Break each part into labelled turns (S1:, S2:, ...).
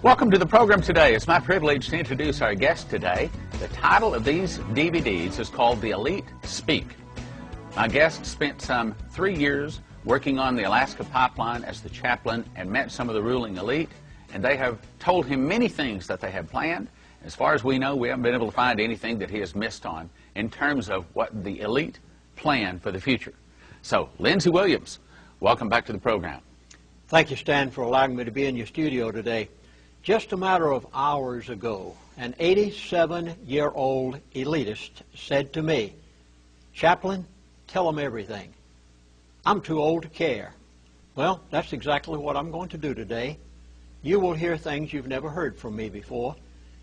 S1: Welcome to the program today. It's my privilege to introduce our guest today. The title of these DVDs is called The Elite Speak. My guest spent some 3 years working on the Alaska pipeline as the chaplain and met some of the ruling elite, and they have told him many things that they have planned. As far as we know, we haven't been able to find anything that he has missed on in terms of what the elite plan for the future. So, Lindsey Williams, welcome back to the program.
S2: Thank you, Stan, for allowing me to be in your studio today. Just a matter of hours ago, an 87-year-old elitist said to me, "Chaplain, tell them everything. I'm too old to care." Well, that's exactly what I'm going to do today. You will hear things you've never heard from me before.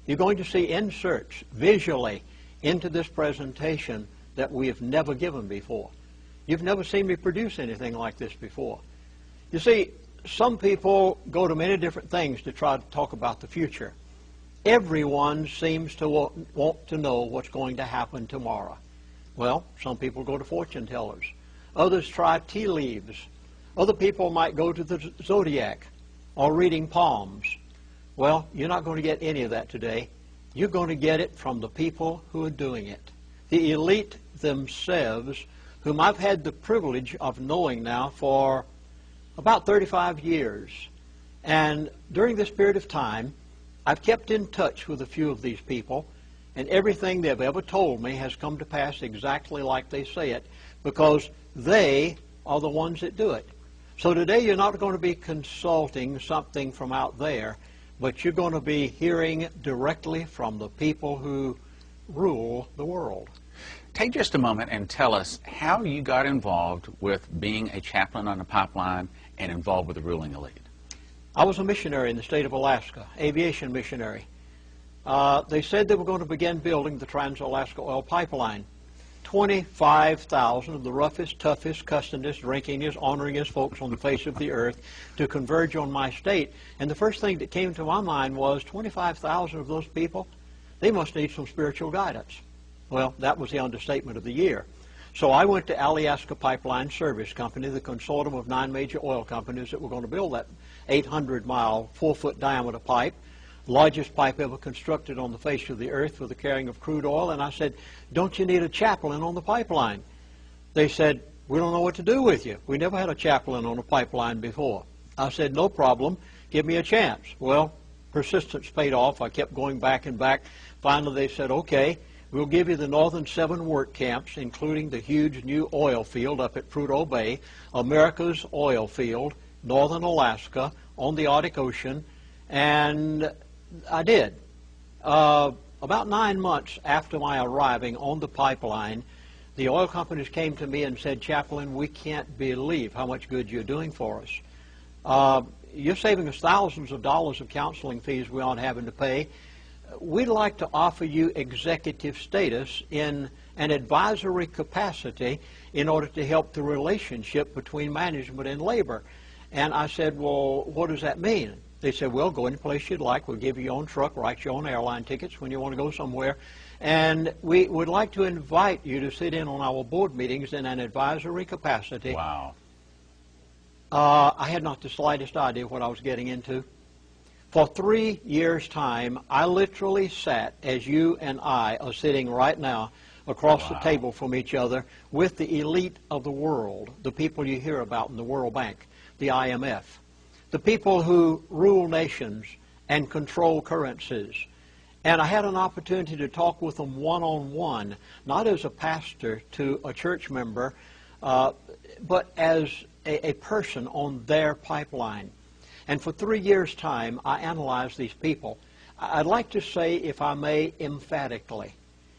S2: You're going to see inserts visually into this presentation that we have never given before. You've never seen me produce anything like this before. You see, some people go to many different things to try to talk about the future. Everyone seems to want to know what's going to happen tomorrow. Well, some people go to fortune tellers. Others try tea leaves. Other people might go to the zodiac or reading palms. Well, you're not going to get any of that today. You're going to get it from the people who are doing it. The elite themselves, whom I've had the privilege of knowing now for about 35 years. And during this period of time, I've kept in touch with a few of these people, and everything they've ever told me has come to pass exactly like they say it, because they are the ones that do it. So today you're not going to be consulting something from out there, but you're going to be hearing directly from the people who rule the world.
S1: Take just a moment and tell us how you got involved with being a chaplain on the pipeline and involved with the ruling elite.
S2: I was a missionary in the state of Alaska, aviation missionary. They said they were going to begin building the Trans-Alaska Oil Pipeline. 25,000 of the roughest, toughest, cussedest, drinkingest, honoringest folks on the face of the earth to converge on my state. And the first thing that came to my mind was 25,000 of those people, they must need some spiritual guidance. Well, that was the understatement of the year. So I went to Alaska Pipeline Service Company, the consortium of 9 major oil companies that were going to build that 800-mile, 4-foot diameter pipe, largest pipe ever constructed on the face of the earth for the carrying of crude oil. And I said, "Don't you need a chaplain on the pipeline?" They said, "We don't know what to do with you. We never had a chaplain on a pipeline before." I said, "No problem. Give me a chance." Well, persistence paid off. I kept going back and back. Finally, they said, "Okay, we'll give you the northern 7 work camps, including the huge new oil field up at Prudhoe Bay, America's oil field, northern Alaska, on the Arctic Ocean." And I did. About 9 months after my arriving on the pipeline, the oil companies came to me and said, "Chaplain, we can't believe how much good you're doing for us. You're saving us thousands of dollars of counseling fees we aren't having to pay. We'd like to offer you executive status in an advisory capacity in order to help the relationship between management and labor." And I said, "Well, what does that mean?" They said, "Well, go any place you'd like. We'll give you your own truck, write your own airline tickets when you want to go somewhere. And we would like to invite you to sit in on our board meetings in an advisory capacity."
S1: Wow.
S2: I had not the slightest idea what I was getting into. For 3 years' time, I literally sat, as you and I are sitting right now, across the table from each other, with the elite of the world, the people you hear about in the World Bank, the IMF, the people who rule nations and control currencies. And I had an opportunity to talk with them one-on-one, not as a pastor to a church member, but as a person on their pipeline. And for 3 years' time, I analyzed these people. I'd like to say, if I may, emphatically,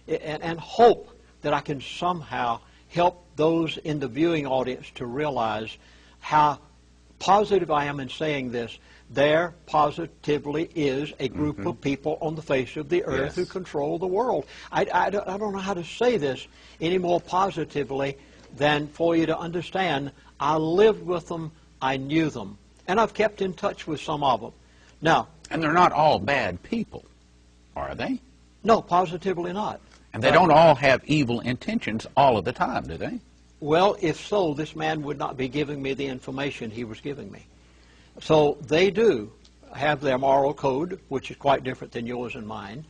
S2: and hope that I can somehow help those in the viewing audience to realize how positive I am in saying this. There positively is a group of people on the face of the earth who control the world. I don't know how to say this any more positively than for you to understand. I lived with them, I knew them, and I've kept in touch with some of them. Now,
S1: and they're not all bad people, are they?
S2: No, positively not.
S1: And they don't all have evil intentions all of the time, do they?
S2: Well, if so, this man would not be giving me the information he was giving me. So they do have their moral code, which is quite different than yours and mine.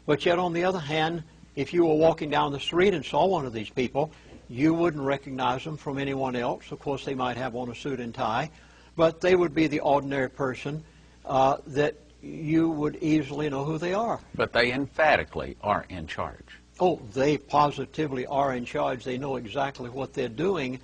S2: But yet, on the other hand, if you were walking down the street and saw one of these people, you wouldn't recognize them from anyone else. Of course, they might have on a suit and tie, but they would be the ordinary person that you would easily know who they are.
S1: But they emphatically are in charge.
S2: Oh, they positively are in charge. They know exactly what they're doing,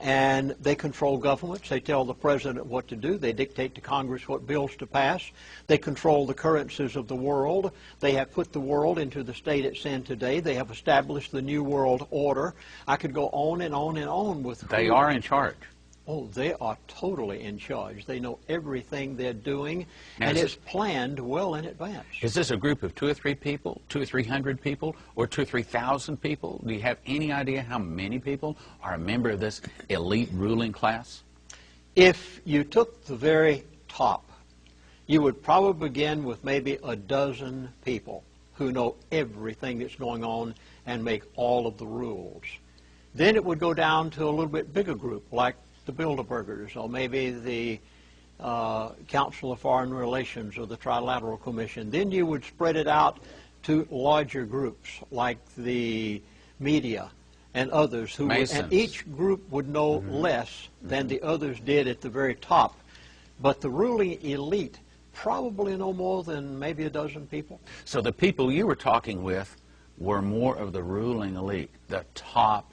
S2: and they control governments. They tell the president what to do. They dictate to Congress what bills to pass. They control the currencies of the world. They have put the world into the state it's in today. They have established the New World Order. I could go on and on and on with who.
S1: They are in charge.
S2: Oh, they are totally in charge. They know everything they're doing, and it's planned well in advance.
S1: Is this a group of 2 or 3 people, 200 or 300 people, or 2,000 or 3,000 people? Do you have any idea how many people are a member of this elite ruling class?
S2: If you took the very top, you would probably begin with maybe a dozen people who know everything that's going on and make all of the rules. Then it would go down to a little bit bigger group, like the Bilderbergers, or maybe the Council of Foreign Relations or the Trilateral Commission. Then you would spread it out to larger groups like the media and others, who would, and each group would know less than the others did at the very top. But the ruling elite probably know more than maybe a dozen people.
S1: So the people you were talking with were more of the ruling elite, the top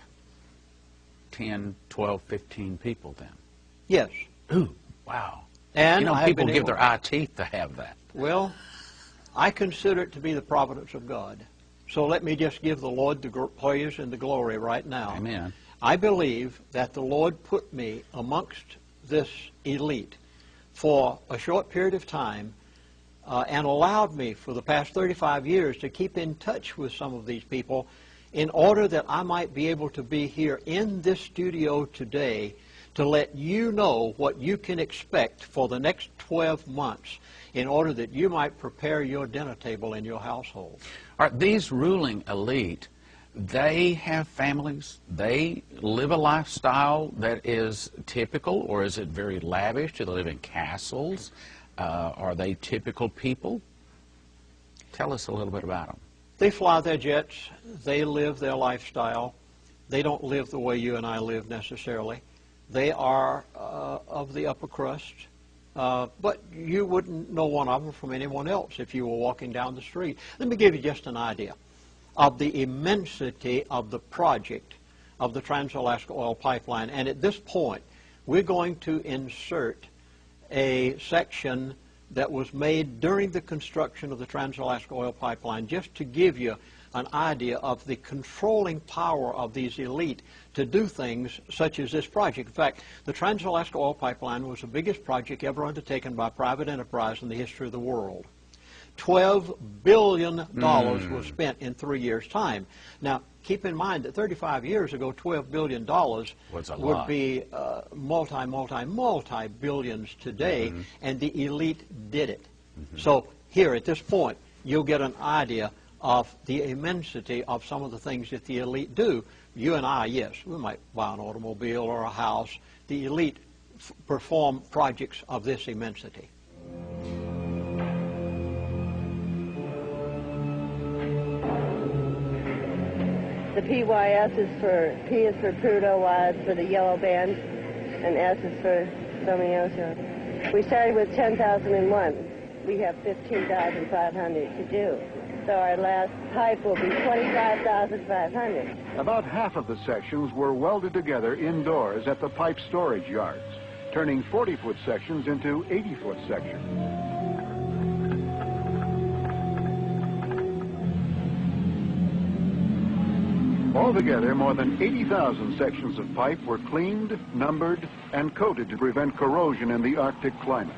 S1: 10, 12, 15 people then?
S2: Yes.
S1: Ooh, wow.
S2: And
S1: you know, people give their eye teeth to have that.
S2: Well, I consider it to be the providence of God. So let me just give the Lord the praise and the glory right now.
S1: Amen.
S2: I believe that the Lord put me amongst this elite for a short period of time and allowed me for the past 35 years to keep in touch with some of these people in order that I might be able to be here in this studio today to let you know what you can expect for the next 12 months in order that you might prepare your dinner table in your household.
S1: Are these ruling elite, they have families, they live a lifestyle that is typical, or is it very lavish? Do they live in castles? Are they typical people? Tell us a little bit about them.
S2: They fly their jets. They live their lifestyle. They don't live the way you and I live necessarily. They are of the upper crust. But you wouldn't know one of them from anyone else if you were walking down the street. Let me give you just an idea of the immensity of the project of the Trans-Alaska Oil Pipeline. And at this point, we're going to insert a section that was made during the construction of the Trans-Alaska Oil Pipeline, just to give you an idea of the controlling power of these elite to do things such as this project. In fact, the Trans-Alaska Oil Pipeline was the biggest project ever undertaken by private enterprise in the history of the world. $12 billion was spent in 3 years' time. Now, keep in mind that 35 years ago, $12 billion would be multi-billions today, and the elite did it. So here, at this point, you'll get an idea of the immensity of some of the things that the elite do. You and I, yes, we might buy an automobile or a house. The elite perform projects of this immensity.
S3: The PYS is for, P is for Pluto, Y is for the yellow band, and S is for Somioso. We started with 10,001. We have 15,500 to do. So our last pipe will be 25,500.
S4: About half of the sections were welded together indoors at the pipe storage yards, turning 40-foot sections into 80-foot sections. Altogether, more than 80,000 sections of pipe were cleaned, numbered, and coated to prevent corrosion in the Arctic climate.